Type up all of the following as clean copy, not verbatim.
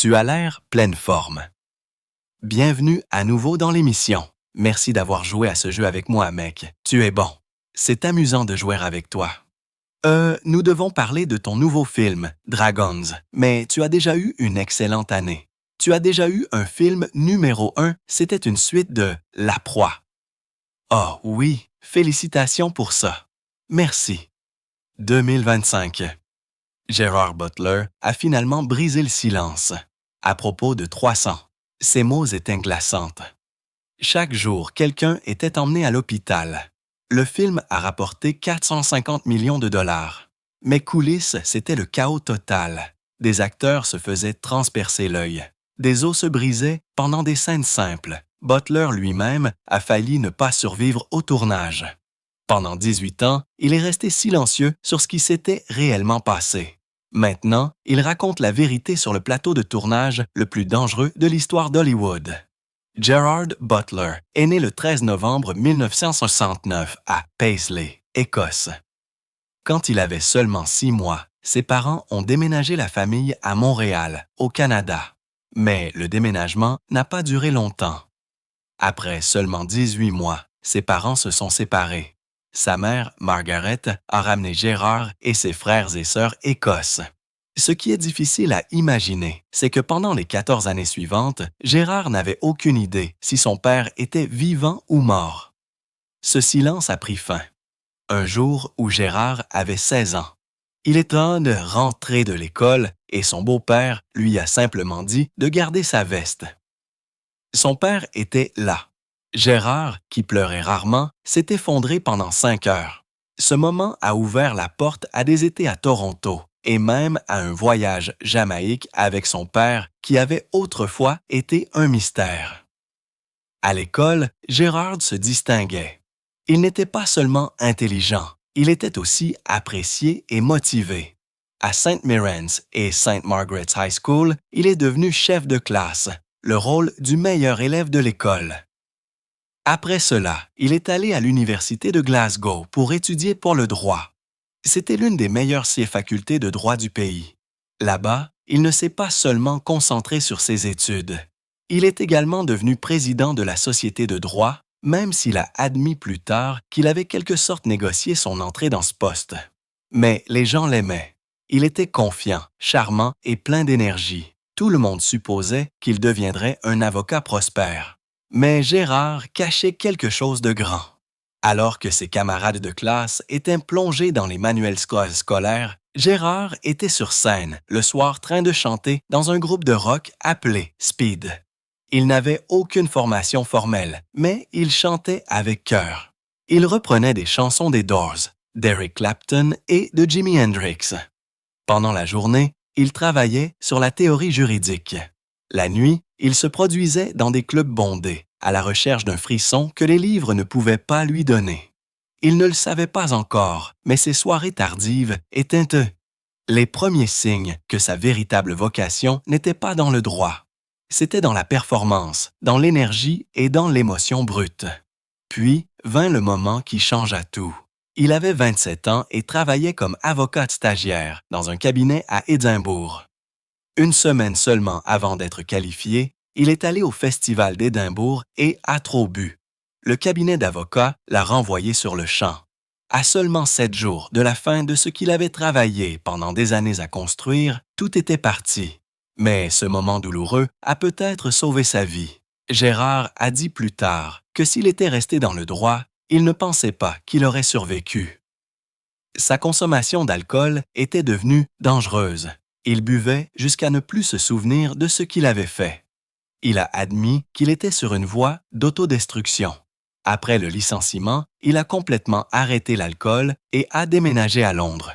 Tu as l'air pleine forme. Bienvenue à nouveau dans l'émission. Merci d'avoir joué à ce jeu avec moi, mec. Tu es bon. C'est amusant de jouer avec toi. Nous devons parler de ton nouveau film, Dragons, mais tu as déjà eu une excellente année. Tu as déjà eu un film numéro 1, c'était une suite de La Proie. Oh oui, félicitations pour ça. Merci. 2025. Gerard Butler a finalement brisé le silence. À propos de 300, ces mots étaient glaçantes. Chaque jour, quelqu'un était emmené à l'hôpital. Le film a rapporté 450 millions de dollars. Mais coulisses, c'était le chaos total. Des acteurs se faisaient transpercer l'œil. Des os se brisaient pendant des scènes simples. Butler lui-même a failli ne pas survivre au tournage. Pendant 18 ans, il est resté silencieux sur ce qui s'était réellement passé. Maintenant, il raconte la vérité sur le plateau de tournage le plus dangereux de l'histoire d'Hollywood. Gerard Butler est né le 13 novembre 1969 à Paisley, Écosse. Quand il avait seulement 6 mois, ses parents ont déménagé la famille à Montréal, au Canada. Mais le déménagement n'a pas duré longtemps. Après seulement 18 mois, ses parents se sont séparés. Sa mère, Margaret, a ramené Gérard et ses frères et sœurs Écosse. Ce qui est difficile à imaginer, c'est que pendant les 14 années suivantes, Gérard n'avait aucune idée si son père était vivant ou mort. Ce silence a pris fin. Un jour où Gérard avait 16 ans. Il est temps de rentrer de l'école et son beau-père lui a simplement dit de garder sa veste. Son père était là. Gérard, qui pleurait rarement, s'est effondré pendant 5 heures. Ce moment a ouvert la porte à des étés à Toronto et même à un voyage Jamaïque avec son père qui avait autrefois été un mystère. À l'école, Gérard se distinguait. Il n'était pas seulement intelligent, il était aussi apprécié et motivé. À St. Mary's et St. Margaret's High School, il est devenu chef de classe, le rôle du meilleur élève de l'école. Après cela, il est allé à l'université de Glasgow pour étudier pour le droit. C'était l'une des meilleures facultés de droit du pays. Là-bas, il ne s'est pas seulement concentré sur ses études. Il est également devenu président de la Société de droit, même s'il a admis plus tard qu'il avait quelque sorte négocié son entrée dans ce poste. Mais les gens l'aimaient. Il était confiant, charmant et plein d'énergie. Tout le monde supposait qu'il deviendrait un avocat prospère. Mais Gérard cachait quelque chose de grand. Alors que ses camarades de classe étaient plongés dans les manuels scolaires, Gérard était sur scène le soir train de chanter dans un groupe de rock appelé Speed. Il n'avait aucune formation formelle, mais il chantait avec cœur. Il reprenait des chansons des Doors, d'Eric Clapton et de Jimi Hendrix. Pendant la journée, il travaillait sur la théorie juridique. La nuit, il se produisait dans des clubs bondés, à la recherche d'un frisson que les livres ne pouvaient pas lui donner. Il ne le savait pas encore, mais ses soirées tardives étaient les premiers signes que sa véritable vocation n'était pas dans le droit. C'était dans la performance, dans l'énergie et dans l'émotion brute. Puis vint le moment qui changea tout. Il avait 27 ans et travaillait comme avocat stagiaire dans un cabinet à Édimbourg. Une semaine seulement avant d'être qualifié, il est allé au Festival d'Édimbourg et a trop bu. Le cabinet d'avocats l'a renvoyé sur le champ. À seulement 7 jours de la fin de ce qu'il avait travaillé pendant des années à construire, tout était parti. Mais ce moment douloureux a peut-être sauvé sa vie. Gérard a dit plus tard que s'il était resté dans le droit, il ne pensait pas qu'il aurait survécu. Sa consommation d'alcool était devenue dangereuse. Il buvait jusqu'à ne plus se souvenir de ce qu'il avait fait. Il a admis qu'il était sur une voie d'autodestruction. Après le licenciement, il a complètement arrêté l'alcool et a déménagé à Londres.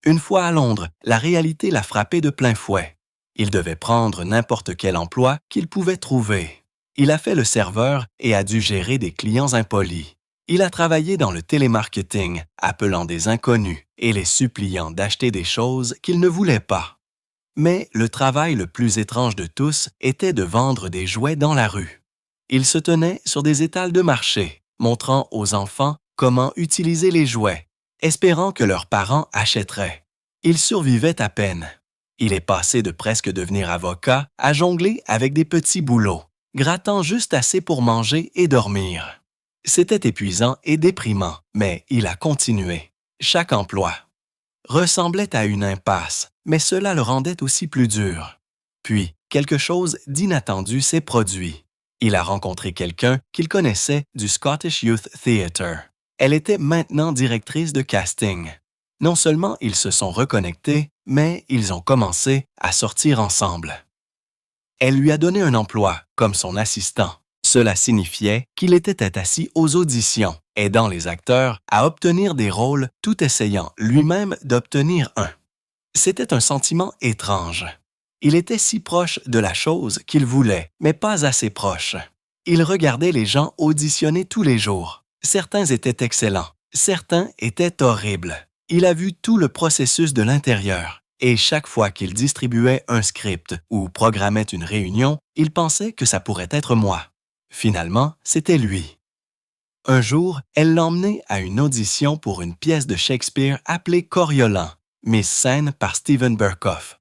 Une fois à Londres, la réalité l'a frappé de plein fouet. Il devait prendre n'importe quel emploi qu'il pouvait trouver. Il a fait le serveur et a dû gérer des clients impolis. Il a travaillé dans le télémarketing, appelant des inconnus et les suppliant d'acheter des choses qu'ils ne voulaient pas. Mais le travail le plus étrange de tous était de vendre des jouets dans la rue. Il se tenait sur des étals de marché, montrant aux enfants comment utiliser les jouets, espérant que leurs parents achèteraient. Il survivait à peine. Il est passé de presque devenir avocat à jongler avec des petits boulots, grattant juste assez pour manger et dormir. C'était épuisant et déprimant, mais il a continué. Chaque emploi ressemblait à une impasse, mais cela le rendait aussi plus dur. Puis, quelque chose d'inattendu s'est produit. Il a rencontré quelqu'un qu'il connaissait du Scottish Youth Theatre. Elle était maintenant directrice de casting. Non seulement ils se sont reconnectés, mais ils ont commencé à sortir ensemble. Elle lui a donné un emploi comme son assistant. Cela signifiait qu'il était assis aux auditions, aidant les acteurs à obtenir des rôles tout essayant lui-même d'obtenir un. C'était un sentiment étrange. Il était si proche de la chose qu'il voulait, mais pas assez proche. Il regardait les gens auditionner tous les jours. Certains étaient excellents, certains étaient horribles. Il a vu tout le processus de l'intérieur. Et chaque fois qu'il distribuait un script ou programmait une réunion, il pensait que ça pourrait être moi. Finalement, c'était lui. Un jour, elle l'emmenait à une audition pour une pièce de Shakespeare appelée Coriolan, mise scène par Steven Berkoff.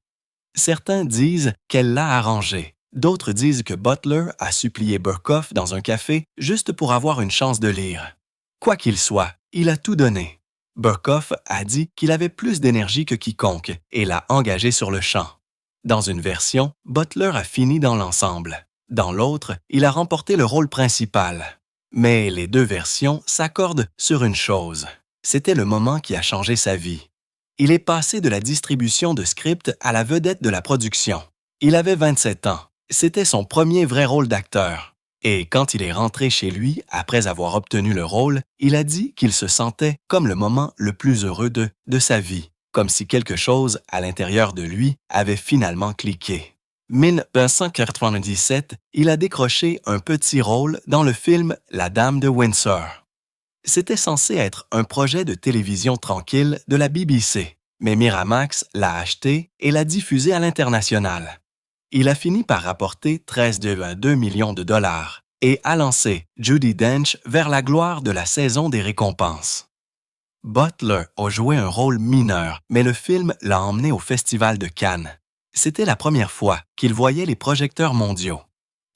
Certains disent qu'elle l'a arrangé. D'autres disent que Butler a supplié Berkoff dans un café juste pour avoir une chance de lire. Quoi qu'il soit, il a tout donné. Berkoff a dit qu'il avait plus d'énergie que quiconque et l'a engagé sur le champ. Dans une version, Butler a fini dans l'ensemble. Dans l'autre, il a remporté le rôle principal. Mais les deux versions s'accordent sur une chose. C'était le moment qui a changé sa vie. Il est passé de la distribution de scripts à la vedette de la production. Il avait 27 ans. C'était son premier vrai rôle d'acteur. Et quand il est rentré chez lui, après avoir obtenu le rôle, il a dit qu'il se sentait comme le moment le plus heureux de sa vie, comme si quelque chose à l'intérieur de lui avait finalement cliqué. 1997, il a décroché un petit rôle dans le film La Dame de Windsor. C'était censé être un projet de télévision tranquille de la BBC, mais Miramax l'a acheté et l'a diffusé à l'international. Il a fini par rapporter 13,2 millions de dollars et a lancé Judi Dench vers la gloire de la saison des récompenses. Butler a joué un rôle mineur, mais le film l'a emmené au Festival de Cannes. C'était la première fois qu'il voyait les projecteurs mondiaux.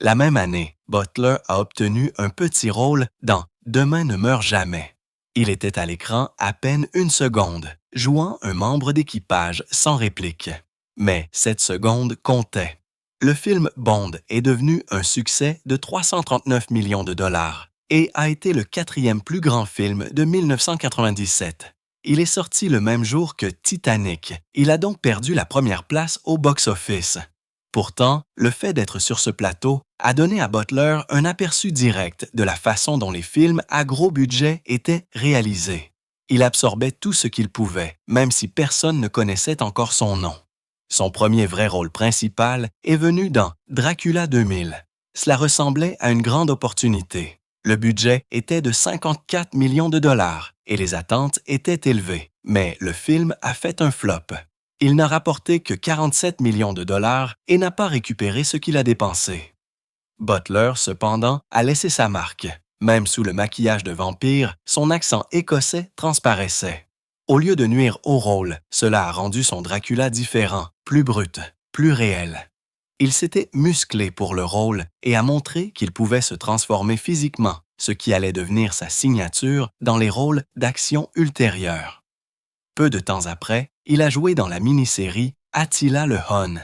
La même année, Butler a obtenu un petit rôle dans Demain ne meurt jamais. Il était à l'écran à peine une seconde, jouant un membre d'équipage sans réplique. Mais cette seconde comptait. Le film Bond est devenu un succès de 339 millions de dollars et a été le 4e plus grand film de 1997. Il est sorti le même jour que Titanic. Il a donc perdu la première place au box-office. Pourtant, le fait d'être sur ce plateau a donné à Butler un aperçu direct de la façon dont les films à gros budget étaient réalisés. Il absorbait tout ce qu'il pouvait, même si personne ne connaissait encore son nom. Son premier vrai rôle principal est venu dans Dracula 2000. Cela ressemblait à une grande opportunité. Le budget était de 54 millions de dollars et les attentes étaient élevées, mais le film a fait un flop. Il n'a rapporté que 47 millions de dollars et n'a pas récupéré ce qu'il a dépensé. Butler, cependant, a laissé sa marque. Même sous le maquillage de vampire, son accent écossais transparaissait. Au lieu de nuire au rôle, cela a rendu son Dracula différent, plus brut, plus réel. Il s'était musclé pour le rôle et a montré qu'il pouvait se transformer physiquement, ce qui allait devenir sa signature dans les rôles d'action ultérieurs. Peu de temps après, il a joué dans la mini-série Attila le Hun.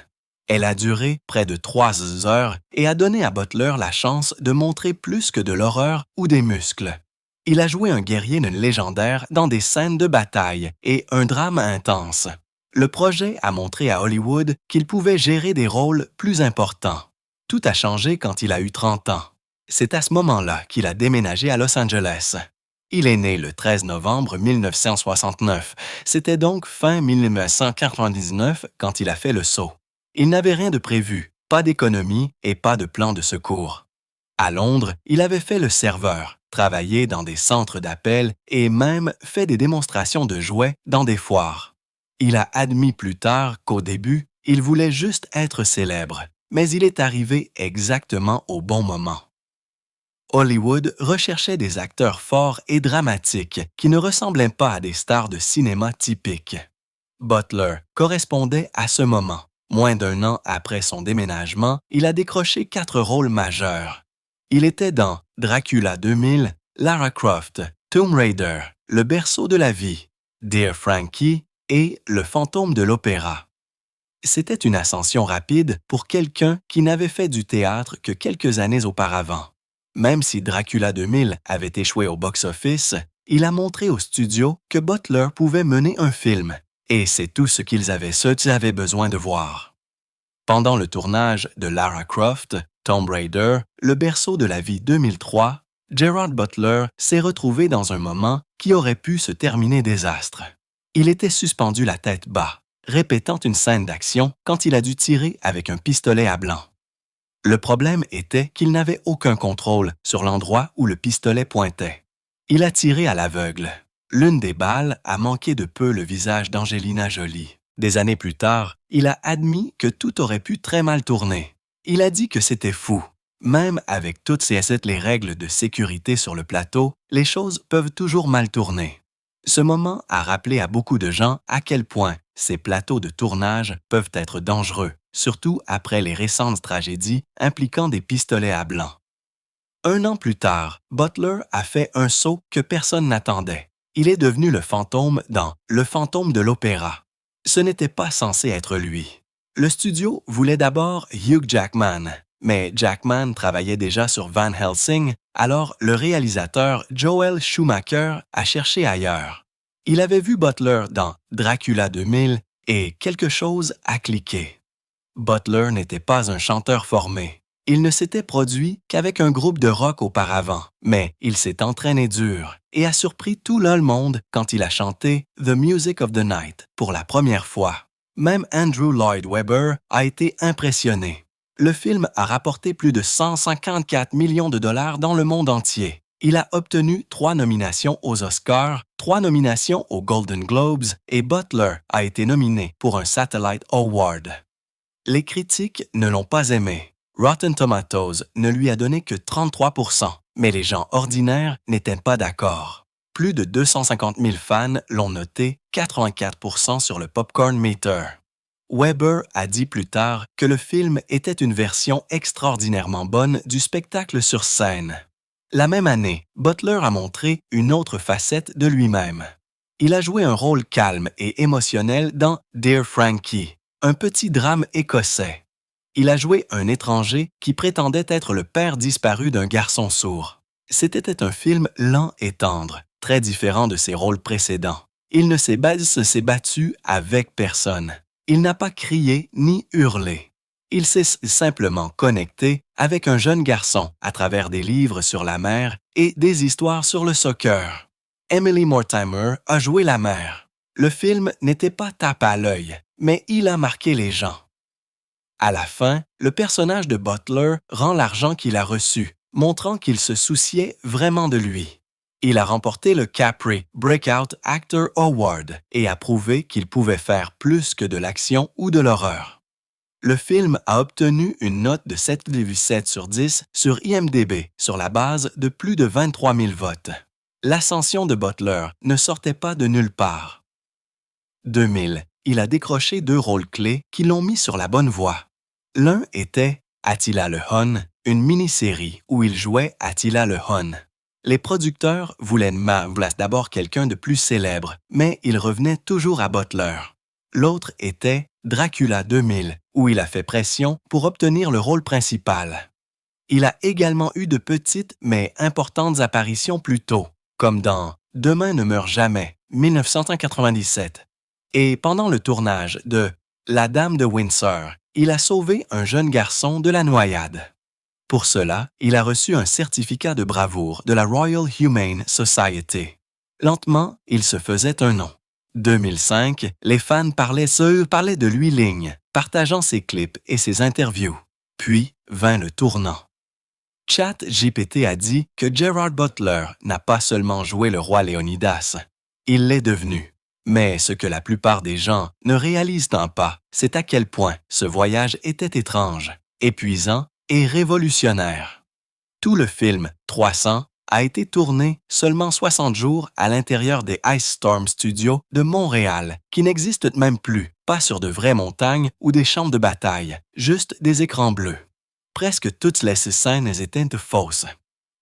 Elle a duré près de 3 heures et a donné à Butler la chance de montrer plus que de l'horreur ou des muscles. Il a joué un guerrier légendaire dans des scènes de bataille et un drame intense. Le projet a montré à Hollywood qu'il pouvait gérer des rôles plus importants. Tout a changé quand il a eu 30 ans. C'est à ce moment-là qu'il a déménagé à Los Angeles. Il est né le 13 novembre 1969. C'était donc fin 1999 quand il a fait le saut. Il n'avait rien de prévu, pas d'économie et pas de plan de secours. À Londres, il avait fait le serveur, travaillé dans des centres d'appel et même fait des démonstrations de jouets dans des foires. Il a admis plus tard qu'au début, il voulait juste être célèbre, mais il est arrivé exactement au bon moment. Hollywood recherchait des acteurs forts et dramatiques qui ne ressemblaient pas à des stars de cinéma typiques. Butler correspondait à ce moment. Moins d'un an après son déménagement, il a décroché 4 rôles majeurs. Il était dans Dracula 2000, Lara Croft, Tomb Raider, Le berceau de la vie, Dear Frankie et Le fantôme de l'opéra. C'était une ascension rapide pour quelqu'un qui n'avait fait du théâtre que quelques années auparavant. Même si Dracula 2000 avait échoué au box-office, il a montré au studio que Butler pouvait mener un film, et c'est tout ce qu'ils avaient besoin de voir. Pendant le tournage de Lara Croft, Tomb Raider, Le berceau de la vie 2003, Gerard Butler s'est retrouvé dans un moment qui aurait pu se terminer désastre. Il était suspendu la tête bas, répétant une scène d'action quand il a dû tirer avec un pistolet à blanc. Le problème était qu'il n'avait aucun contrôle sur l'endroit où le pistolet pointait. Il a tiré à l'aveugle. L'une des balles a manqué de peu le visage d'Angelina Jolie. Des années plus tard, il a admis que tout aurait pu très mal tourner. Il a dit que c'était fou. Même avec toutes les règles de sécurité sur le plateau, les choses peuvent toujours mal tourner. Ce moment a rappelé à beaucoup de gens à quel point ces plateaux de tournage peuvent être dangereux, surtout après les récentes tragédies impliquant des pistolets à blanc. 1 an plus tard, Butler a fait un saut que personne n'attendait. Il est devenu le fantôme dans Le fantôme de l'opéra. Ce n'était pas censé être lui. Le studio voulait d'abord Hugh Jackman, mais Jackman travaillait déjà sur Van Helsing, alors le réalisateur Joel Schumacher a cherché ailleurs. Il avait vu Butler dans Dracula 2000 et quelque chose a cliqué. Butler n'était pas un chanteur formé. Il ne s'était produit qu'avec un groupe de rock auparavant, mais il s'est entraîné dur et a surpris tout le monde quand il a chanté The Music of the Night pour la première fois. Même Andrew Lloyd Webber a été impressionné. Le film a rapporté plus de 154 millions de dollars dans le monde entier. Il a obtenu 3 nominations aux Oscars, 3 nominations aux Golden Globes et Butler a été nominé pour un Satellite Award. Les critiques ne l'ont pas aimé. Rotten Tomatoes ne lui a donné que 33%, mais les gens ordinaires n'étaient pas d'accord. Plus de 250 000 fans l'ont noté 84% sur le Popcorn Meter. Webber a dit plus tard que le film était une version extraordinairement bonne du spectacle sur scène. La même année, Butler a montré une autre facette de lui-même. Il a joué un rôle calme et émotionnel dans Dear Frankie, un petit drame écossais. Il a joué un étranger qui prétendait être le père disparu d'un garçon sourd. C'était un film lent et tendre, très différent de ses rôles précédents. Il ne s'est battu avec personne. Il n'a pas crié ni hurlé. Il s'est simplement connecté avec un jeune garçon à travers des livres sur la mer et des histoires sur le soccer. Emily Mortimer a joué la mère. Le film n'était pas tape à l'œil, mais il a marqué les gens. À la fin, le personnage de Butler rend l'argent qu'il a reçu, montrant qu'il se souciait vraiment de lui. Il a remporté le Capri Breakout Actor Award et a prouvé qu'il pouvait faire plus que de l'action ou de l'horreur. Le film a obtenu une note de 7,7 sur 10 sur IMDb sur la base de plus de 23 000 votes. L'ascension de Butler ne sortait pas de nulle part. 2000, il a décroché 2 rôles clés qui l'ont mis sur la bonne voie. L'un était Attila le Hun, une mini-série où il jouait Attila le Hun. Les producteurs voulaient d'abord quelqu'un de plus célèbre, mais il revenait toujours à Butler. L'autre était Dracula 2000, où il a fait pression pour obtenir le rôle principal. Il a également eu de petites mais importantes apparitions plus tôt, comme dans Demain ne meurt jamais, 1997. Et pendant le tournage de La Dame de Windsor, il a sauvé un jeune garçon de la noyade. Pour cela, il a reçu un certificat de bravoure de la Royal Humane Society. Lentement, il se faisait un nom. 2005, les fans parlaient de lui ligne, partageant ses clips et ses interviews. Puis vint le tournant. ChatGPT a dit que Gerard Butler n'a pas seulement joué le roi Léonidas, il l'est devenu. Mais ce que la plupart des gens ne réalisent pas, c'est à quel point ce voyage était étrange, épuisant et révolutionnaire. Tout le film 300 a été tourné seulement 60 jours à l'intérieur des Ice Storm Studios de Montréal, qui n'existent même plus, pas sur de vraies montagnes ou des champs de bataille, juste des écrans bleus. Presque toutes les scènes étaient fausses.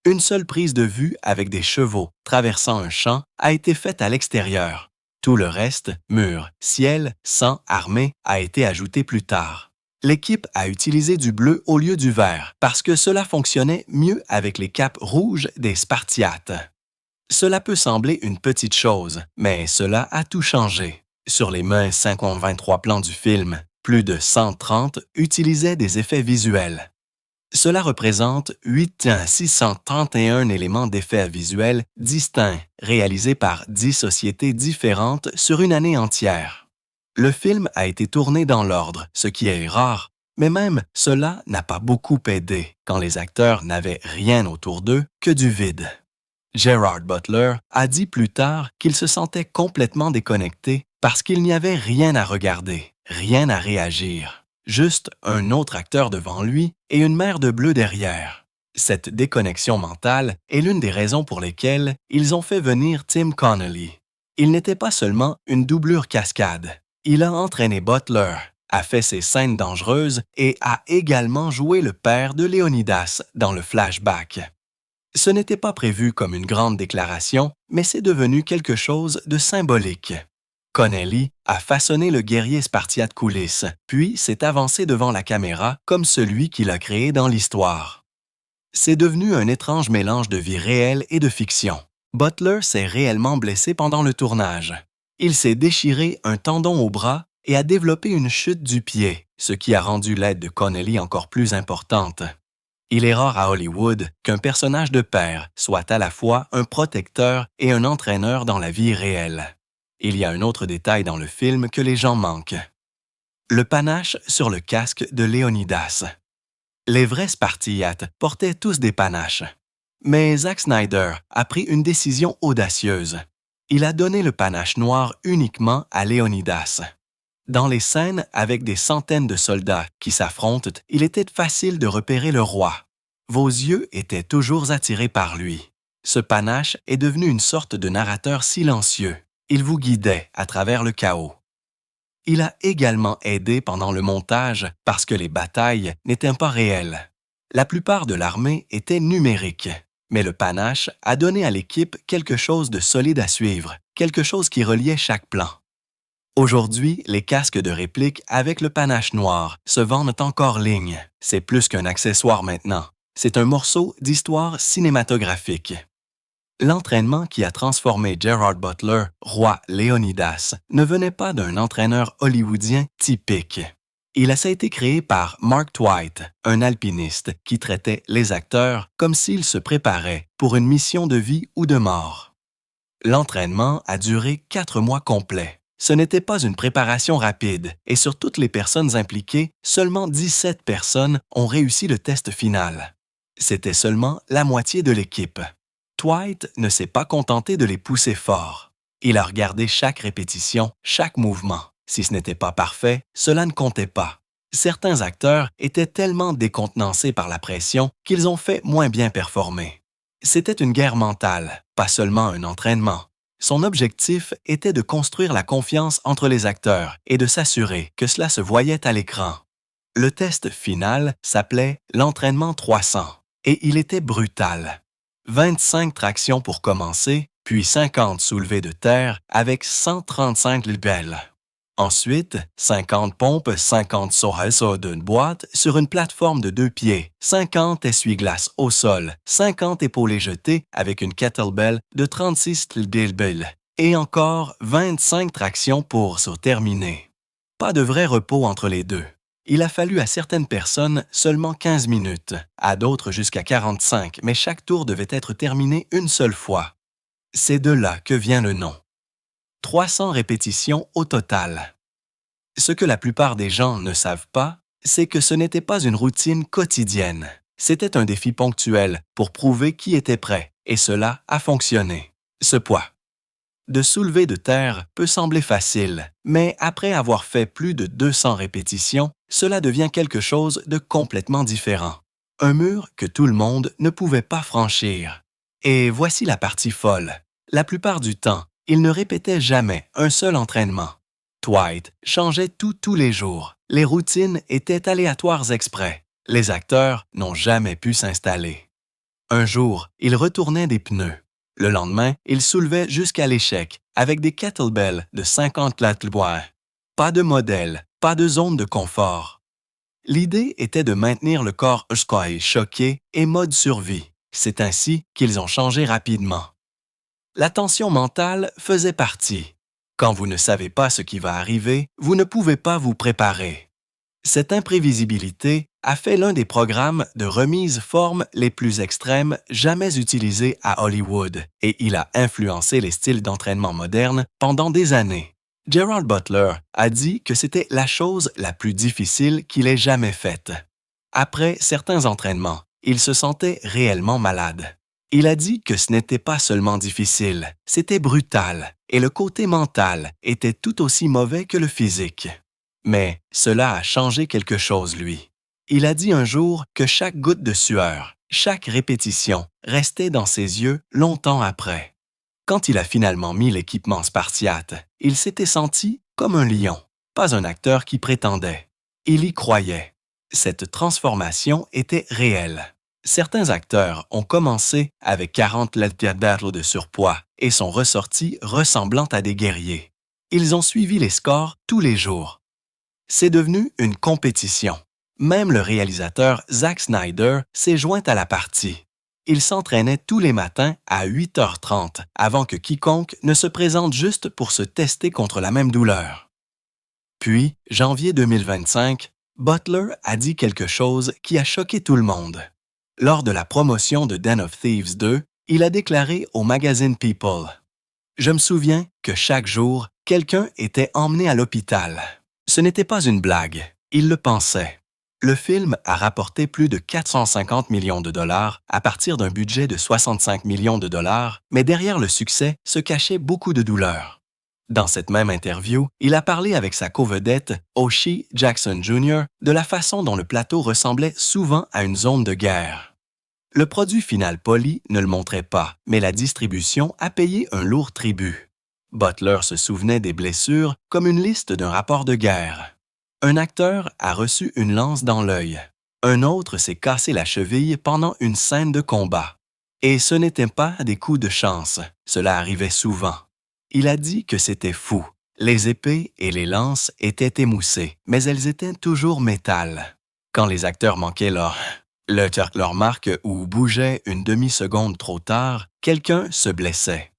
Une seule prise de vue avec des chevaux traversant un champ a été faite à l'extérieur. Tout le reste, murs, ciel, sang, armée, a été ajouté plus tard. L'équipe a utilisé du bleu au lieu du vert parce que cela fonctionnait mieux avec les capes rouges des Spartiates. Cela peut sembler une petite chose, mais cela a tout changé. Sur les minces 523 plans du film, plus de 130 utilisaient des effets visuels. Cela représente 8631 éléments d'effets visuels distincts, réalisés par 10 sociétés différentes sur une année entière. Le film a été tourné dans l'ordre, ce qui est rare, mais même cela n'a pas beaucoup aidé quand les acteurs n'avaient rien autour d'eux que du vide. Gerard Butler a dit plus tard qu'il se sentait complètement déconnecté parce qu'il n'y avait rien à regarder, rien à réagir. Juste un autre acteur devant lui et une mer de bleu derrière. Cette déconnexion mentale est l'une des raisons pour lesquelles ils ont fait venir Tim Connelly. Il n'était pas seulement une doublure cascade. Il a entraîné Butler, a fait ses scènes dangereuses et a également joué le père de Léonidas dans le flashback. Ce n'était pas prévu comme une grande déclaration, mais c'est devenu quelque chose de symbolique. Connelly a façonné le guerrier spartiate coulisse, puis s'est avancé devant la caméra comme celui qui l'a créé dans l'histoire. C'est devenu un étrange mélange de vie réelle et de fiction. Butler s'est réellement blessé pendant le tournage. Il s'est déchiré un tendon au bras et a développé une chute du pied, ce qui a rendu l'aide de Connelly encore plus importante. Il est rare à Hollywood qu'un personnage de père soit à la fois un protecteur et un entraîneur dans la vie réelle. Il y a un autre détail dans le film que les gens manquent. Le panache sur le casque de Léonidas. Les vrais Spartiates portaient tous des panaches. Mais Zack Snyder a pris une décision audacieuse. Il a donné le panache noir uniquement à Léonidas. Dans les scènes avec des centaines de soldats qui s'affrontent, il était facile de repérer le roi. Vos yeux étaient toujours attirés par lui. Ce panache est devenu une sorte de narrateur silencieux. Il vous guidait à travers le chaos. Il a également aidé pendant le montage parce que les batailles n'étaient pas réelles. La plupart de l'armée était numérique, mais le panache a donné à l'équipe quelque chose de solide à suivre, quelque chose qui reliait chaque plan. Aujourd'hui, les casques de réplique avec le panache noir se vendent encore ligne. C'est plus qu'un accessoire maintenant. C'est un morceau d'histoire cinématographique. L'entraînement qui a transformé Gerard Butler, roi Léonidas, ne venait pas d'un entraîneur hollywoodien typique. Il a été créé par Mark Twight, un alpiniste qui traitait les acteurs comme s'ils se préparaient pour une mission de vie ou de mort. L'entraînement a duré 4 mois complets. Ce n'était pas une préparation rapide et sur toutes les personnes impliquées, seulement 17 personnes ont réussi le test final. C'était seulement la moitié de l'équipe. Twight ne s'est pas contenté de les pousser fort. Il a regardé chaque répétition, chaque mouvement. Si ce n'était pas parfait, cela ne comptait pas. Certains acteurs étaient tellement décontenancés par la pression qu'ils ont fait moins bien performer. C'était une guerre mentale, pas seulement un entraînement. Son objectif était de construire la confiance entre les acteurs et de s'assurer que cela se voyait à l'écran. Le test final s'appelait l'entraînement 300 et il était brutal. 25 tractions pour commencer, puis 50 soulevés de terre avec 135 libelles. Ensuite, 50 pompes, 50 sauts d'une boîte sur une plateforme de 2 pieds, 50 essuie-glaces au sol, 50 épaulés jetés avec une kettlebell de 36 libelles et encore 25 tractions pour se terminer. Pas de vrai repos entre les deux. Il a fallu à certaines personnes seulement 15 minutes, à d'autres jusqu'à 45, mais chaque tour devait être terminé une seule fois. C'est de là que vient le nom. 300 répétitions au total. Ce que la plupart des gens ne savent pas, c'est que ce n'était pas une routine quotidienne. C'était un défi ponctuel pour prouver qui était prêt, et cela a fonctionné. Ce poids. De soulever de terre peut sembler facile, mais après avoir fait plus de 200 répétitions, cela devient quelque chose de complètement différent. Un mur que tout le monde ne pouvait pas franchir. Et voici la partie folle. La plupart du temps, il ne répétait jamais un seul entraînement. Dwight changeait tout tous les jours. Les routines étaient aléatoires exprès. Les acteurs n'ont jamais pu s'installer. Un jour, il retournait des pneus. Le lendemain, il soulevait jusqu'à l'échec avec des kettlebells de 50 platebois. Pas de modèle, pas de zone de confort. L'idée était de maintenir le corps choqué et mode survie. C'est ainsi qu'ils ont changé rapidement. La tension mentale faisait partie. Quand vous ne savez pas ce qui va arriver, vous ne pouvez pas vous préparer. Cette imprévisibilité a fait l'un des programmes de remise forme les plus extrêmes jamais utilisés à Hollywood et il a influencé les styles d'entraînement modernes pendant des années. Gerard Butler a dit que c'était la chose la plus difficile qu'il ait jamais faite. Après certains entraînements, il se sentait réellement malade. Il a dit que ce n'était pas seulement difficile, c'était brutal et le côté mental était tout aussi mauvais que le physique. Mais cela a changé quelque chose, lui. Il a dit un jour que chaque goutte de sueur, chaque répétition restait dans ses yeux longtemps après. Quand il a finalement mis l'équipement spartiate, il s'était senti comme un lion, pas un acteur qui prétendait. Il y croyait. Cette transformation était réelle. Certains acteurs ont commencé avec 40 livres de surpoids et sont ressortis ressemblant à des guerriers. Ils ont suivi les scores tous les jours. C'est devenu une compétition. Même le réalisateur Zack Snyder s'est joint à la partie. Il s'entraînait tous les matins à 8h30 avant que quiconque ne se présente juste pour se tester contre la même douleur. Puis, janvier 2025, Butler a dit quelque chose qui a choqué tout le monde. Lors de la promotion de Den of Thieves 2, il a déclaré au magazine People « Je me souviens que chaque jour, quelqu'un était emmené à l'hôpital. Ce n'était pas une blague, il le pensait. » Le film a rapporté plus de 450 millions de dollars à partir d'un budget de 65 millions de dollars, mais derrière le succès se cachait beaucoup de douleur. Dans cette même interview, il a parlé avec sa co-vedette, O'Shea Jackson Jr., de la façon dont le plateau ressemblait souvent à une zone de guerre. Le produit final poli ne le montrait pas, mais la distribution a payé un lourd tribut. Butler se souvenait des blessures comme une liste d'un rapport de guerre. Un acteur a reçu une lance dans l'œil. Un autre s'est cassé la cheville pendant une scène de combat. Et ce n'étaient pas des coups de chance, cela arrivait souvent. Il a dit que c'était fou. Les épées et les lances étaient émoussées, mais elles étaient toujours métal. Quand les acteurs manquaient leur marque ou bougeaient une demi-seconde trop tard, quelqu'un se blessait.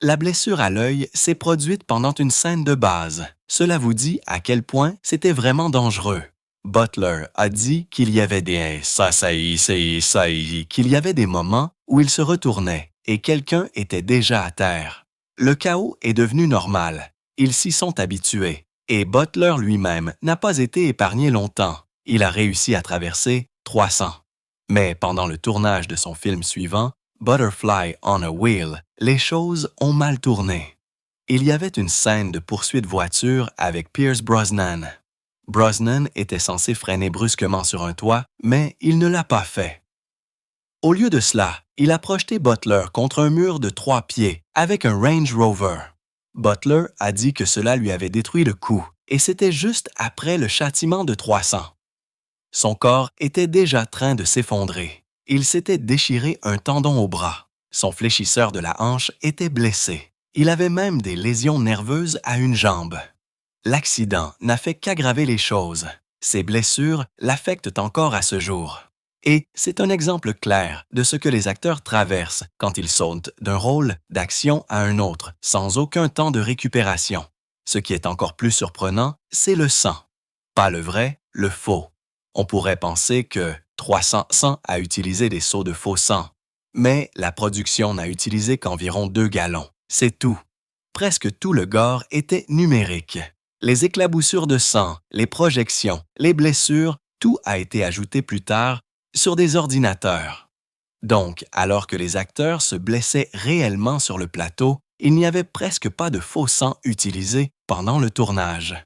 La blessure à l'œil s'est produite pendant une scène de base. Cela vous dit à quel point c'était vraiment dangereux. Butler a dit qu'il y avait qu'il y avait des moments où il se retournait et quelqu'un était déjà à terre. Le chaos est devenu normal. Ils s'y sont habitués. Et Butler lui-même n'a pas été épargné longtemps. Il a réussi à traverser 300. Mais pendant le tournage de son film suivant, Butterfly on a Wheel, les choses ont mal tourné. Il y avait une scène de poursuite voiture avec Pierce Brosnan. Brosnan était censé freiner brusquement sur un toit, mais il ne l'a pas fait. Au lieu de cela, il a projeté Butler contre un mur de 3 pieds avec un Range Rover. Butler a dit que cela lui avait détruit le cou, et c'était juste après le châtiment de 300. Son corps était déjà en train de s'effondrer. Il s'était déchiré un tendon au bras. Son fléchisseur de la hanche était blessé. Il avait même des lésions nerveuses à une jambe. L'accident n'a fait qu'aggraver les choses. Ses blessures l'affectent encore à ce jour. Et c'est un exemple clair de ce que les acteurs traversent quand ils sautent d'un rôle d'action à un autre, sans aucun temps de récupération. Ce qui est encore plus surprenant, c'est le sang. Pas le vrai, le faux. On pourrait penser que 300 a utilisé des seaux de faux sang, mais la production n'a utilisé qu'environ 2 gallons. C'est tout. Presque tout le gore était numérique. Les éclaboussures de sang, les projections, les blessures, tout a été ajouté plus tard sur des ordinateurs. Donc, alors que les acteurs se blessaient réellement sur le plateau, il n'y avait presque pas de faux sang utilisé pendant le tournage.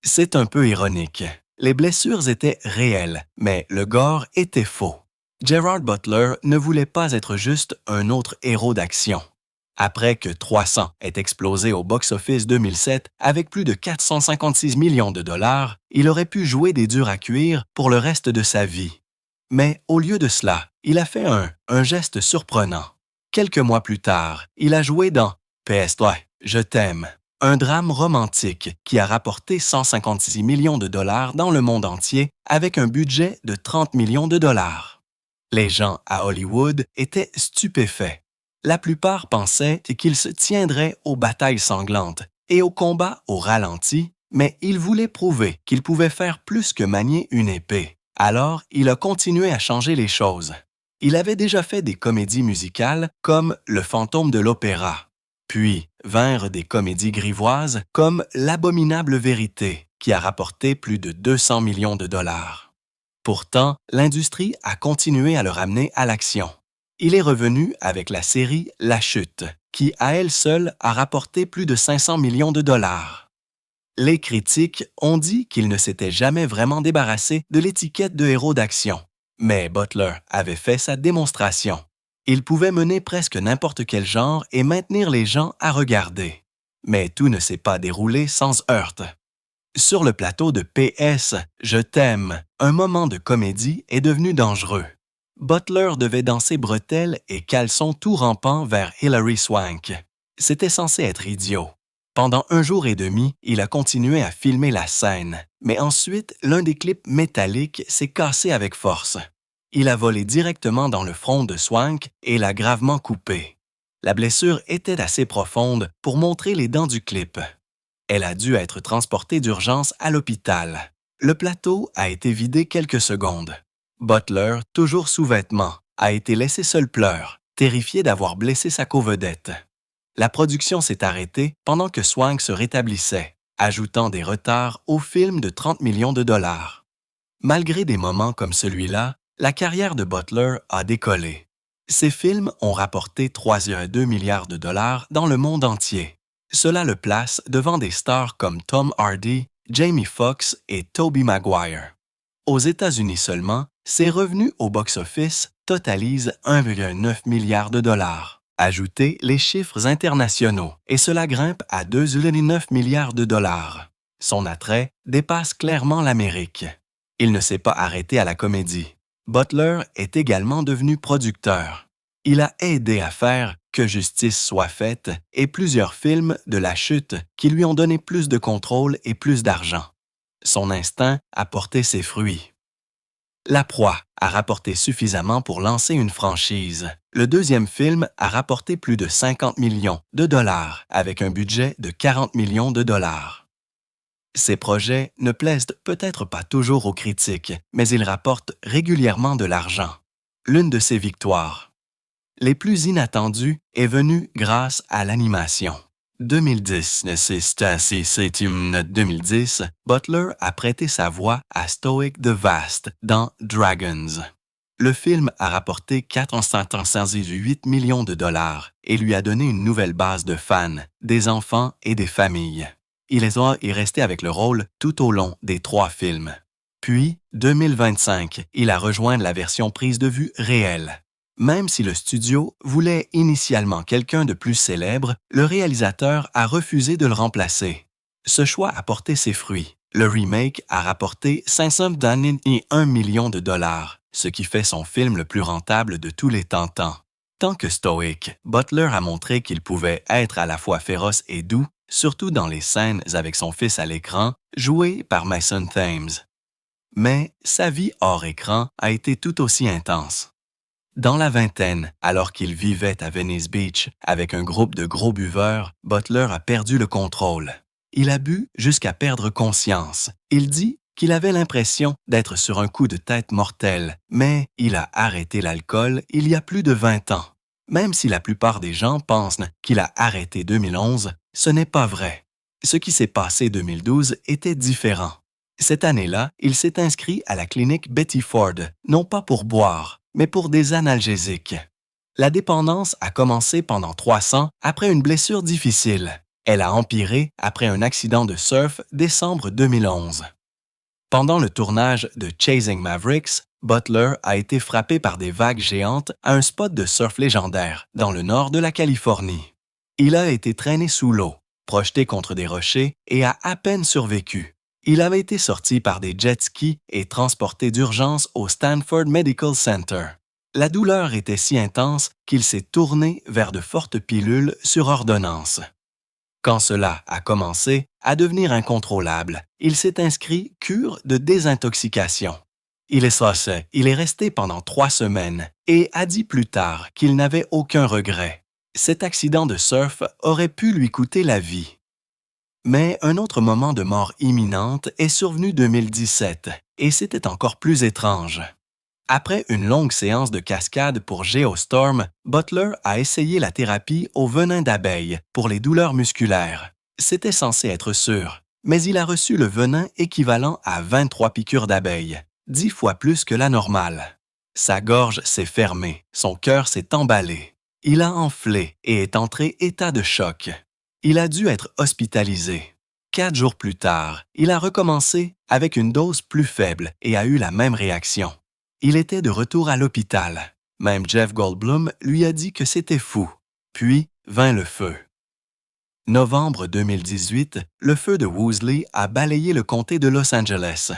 C'est un peu ironique. Les blessures étaient réelles, mais le gore était faux. Gerard Butler ne voulait pas être juste un autre héros d'action. Après que 300 ait explosé au box-office 2007 avec plus de 456 millions de dollars, il aurait pu jouer des durs à cuire pour le reste de sa vie. Mais au lieu de cela, il a fait un geste surprenant. Quelques mois plus tard, il a joué dans PS3, Je t'aime, un drame romantique qui a rapporté 156 millions de dollars dans le monde entier avec un budget de 30 millions de dollars. Les gens à Hollywood étaient stupéfaits. La plupart pensaient qu'il se tiendrait aux batailles sanglantes et aux combats au ralenti, mais il voulait prouver qu'il pouvait faire plus que manier une épée. Alors, il a continué à changer les choses. Il avait déjà fait des comédies musicales comme Le fantôme de l'opéra, puis vinrent des comédies grivoises comme L'abominable vérité, qui a rapporté plus de 200 millions de dollars. Pourtant, l'industrie a continué à le ramener à l'action. Il est revenu avec la série La Chute, qui à elle seule a rapporté plus de 500 millions de dollars. Les critiques ont dit qu'il ne s'était jamais vraiment débarrassé de l'étiquette de héros d'action, mais Butler avait fait sa démonstration. Il pouvait mener presque n'importe quel genre et maintenir les gens à regarder. Mais tout ne s'est pas déroulé sans heurts. Sur le plateau de PS, Je t'aime, un moment de comédie est devenu dangereux. Butler devait danser bretelles et caleçons tout rampant vers Hilary Swank. C'était censé être idiot. Pendant 1 jour et demi, il a continué à filmer la scène, mais ensuite, l'un des clips métalliques s'est cassé avec force. Il a volé directement dans le front de Swank et l'a gravement coupé. La blessure était assez profonde pour montrer les dents du clip. Elle a dû être transportée d'urgence à l'hôpital. Le plateau a été vidé quelques secondes. Butler, toujours sous vêtements, a été laissé seul pleurs, terrifié d'avoir blessé sa covedette. La production s'est arrêtée pendant que Swank se rétablissait, ajoutant des retards au film de 30 millions de dollars. Malgré des moments comme celui-là, la carrière de Butler a décollé. Ses films ont rapporté 3,2 milliards de dollars dans le monde entier. Cela le place devant des stars comme Tom Hardy, Jamie Foxx et Tobey Maguire. Aux États-Unis seulement, ses revenus au box-office totalisent 1,9 milliard de dollars. Ajoutez les chiffres internationaux et cela grimpe à 2,9 milliards de dollars. Son attrait dépasse clairement l'Amérique. Il ne s'est pas arrêté à la comédie. Butler est également devenu producteur. Il a aidé à faire Que justice soit faite et plusieurs films de La Chute qui lui ont donné plus de contrôle et plus d'argent. Son instinct a porté ses fruits. La Proie a rapporté suffisamment pour lancer une franchise. Le deuxième film a rapporté plus de 50 millions de dollars avec un budget de 40 millions de dollars. Ces projets ne plaisent peut-être pas toujours aux critiques, mais ils rapportent régulièrement de l'argent. L'une de ses victoires, les plus inattendues, est venue grâce à l'animation. 2010, Butler a prêté sa voix à Stoic the Vast dans Dragons. Le film a rapporté 478 millions de dollars et lui a donné une nouvelle base de fans, des enfants et des familles. Il est resté avec le rôle tout au long des 3 films. Puis, 2025, il a rejoint la version prise de vue réelle. Même si le studio voulait initialement quelqu'un de plus célèbre, le réalisateur a refusé de le remplacer. Ce choix a porté ses fruits. Le remake a rapporté 501 millions de dollars, ce qui fait son film le plus rentable de tous les temps. Tant que Stoic, Butler a montré qu'il pouvait être à la fois féroce et doux, surtout dans les scènes avec son fils à l'écran, joué par Mason Thames. Mais sa vie hors écran a été tout aussi intense. Dans la vingtaine, alors qu'il vivait à Venice Beach avec un groupe de gros buveurs, Butler a perdu le contrôle. Il a bu jusqu'à perdre conscience. Il dit qu'il avait l'impression d'être sur un coup de tête mortel, mais il a arrêté l'alcool il y a plus de 20 ans. Même si la plupart des gens pensent qu'il a arrêté 2011, ce n'est pas vrai. Ce qui s'est passé 2012 était différent. Cette année-là, il s'est inscrit à la clinique Betty Ford, non pas pour boire, mais pour des analgésiques. La dépendance a commencé pendant 300 après une blessure difficile. Elle a empiré après un accident de surf décembre 2011. Pendant le tournage de Chasing Mavericks, Butler a été frappé par des vagues géantes à un spot de surf légendaire dans le nord de la Californie. Il a été traîné sous l'eau, projeté contre des rochers et a à peine survécu. Il avait été sorti par des jet skis et transporté d'urgence au Stanford Medical Center. La douleur était si intense qu'il s'est tourné vers de fortes pilules sur ordonnance. Quand cela a commencé à devenir incontrôlable, il s'est inscrit cure de désintoxication. Il est resté pendant 3 semaines et a dit plus tard qu'il n'avait aucun regret. Cet accident de surf aurait pu lui coûter la vie. Mais un autre moment de mort imminente est survenu en 2017 et c'était encore plus étrange. Après une longue séance de cascade pour Geostorm, Butler a essayé la thérapie au venin d'abeille pour les douleurs musculaires. C'était censé être sûr, mais il a reçu le venin équivalent à 23 piqûres d'abeille, 10 fois plus que la normale. Sa gorge s'est fermée, son cœur s'est emballé. Il a enflé et est entré état de choc. Il a dû être hospitalisé. 4 jours plus tard, il a recommencé avec une dose plus faible et a eu la même réaction. Il était de retour à l'hôpital. Même Jeff Goldblum lui a dit que c'était fou. Puis vint le feu. Novembre 2018, le feu de Woolsey a balayé le comté de Los Angeles.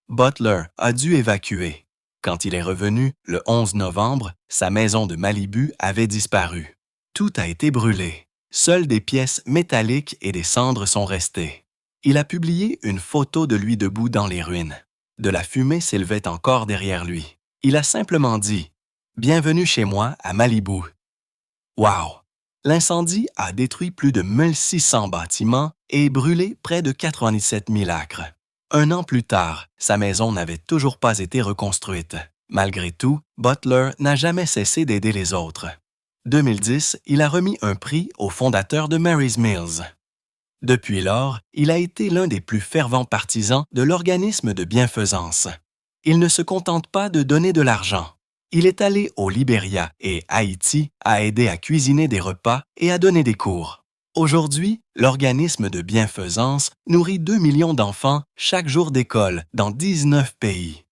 Butler a dû évacuer. Quand il est revenu, le 11 novembre, sa maison de Malibu avait disparu. Tout a été brûlé. Seules des pièces métalliques et des cendres sont restées. Il a publié une photo de lui debout dans les ruines. De la fumée s'élevait encore derrière lui. Il a simplement dit « Bienvenue chez moi à Malibu ». Wow! L'incendie a détruit plus de 1600 bâtiments et brûlé près de 97 000 acres. 1 an plus tard, sa maison n'avait toujours pas été reconstruite. Malgré tout, Butler n'a jamais cessé d'aider les autres. 2010, il a remis un prix au fondateur de Mary's Mills. Depuis lors, il a été l'un des plus fervents partisans de l'organisme de bienfaisance. Il ne se contente pas de donner de l'argent. Il est allé au Libéria et Haïti à aider à cuisiner des repas et à donner des cours. Aujourd'hui, l'organisme de bienfaisance nourrit 2 millions d'enfants chaque jour d'école dans 19 pays.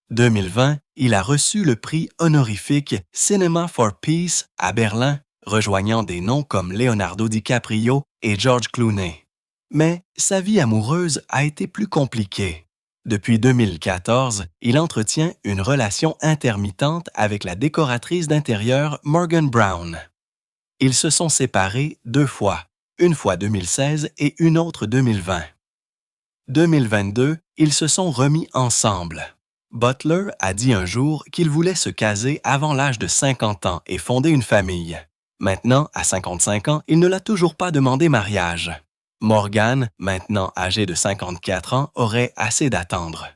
2020, il a reçu le prix honorifique Cinema for Peace à Berlin, rejoignant des noms comme Leonardo DiCaprio et George Clooney. Mais sa vie amoureuse a été plus compliquée. Depuis 2014, il entretient une relation intermittente avec la décoratrice d'intérieur Morgan Brown. Ils se sont séparés 2 fois, une fois 2016 et une autre 2020. 2022, ils se sont remis ensemble. Butler a dit un jour qu'il voulait se caser avant l'âge de 50 ans et fonder une famille. Maintenant, à 55 ans, il ne l'a toujours pas demandé mariage. Morgan, maintenant âgée de 54 ans, aurait assez d'attendre.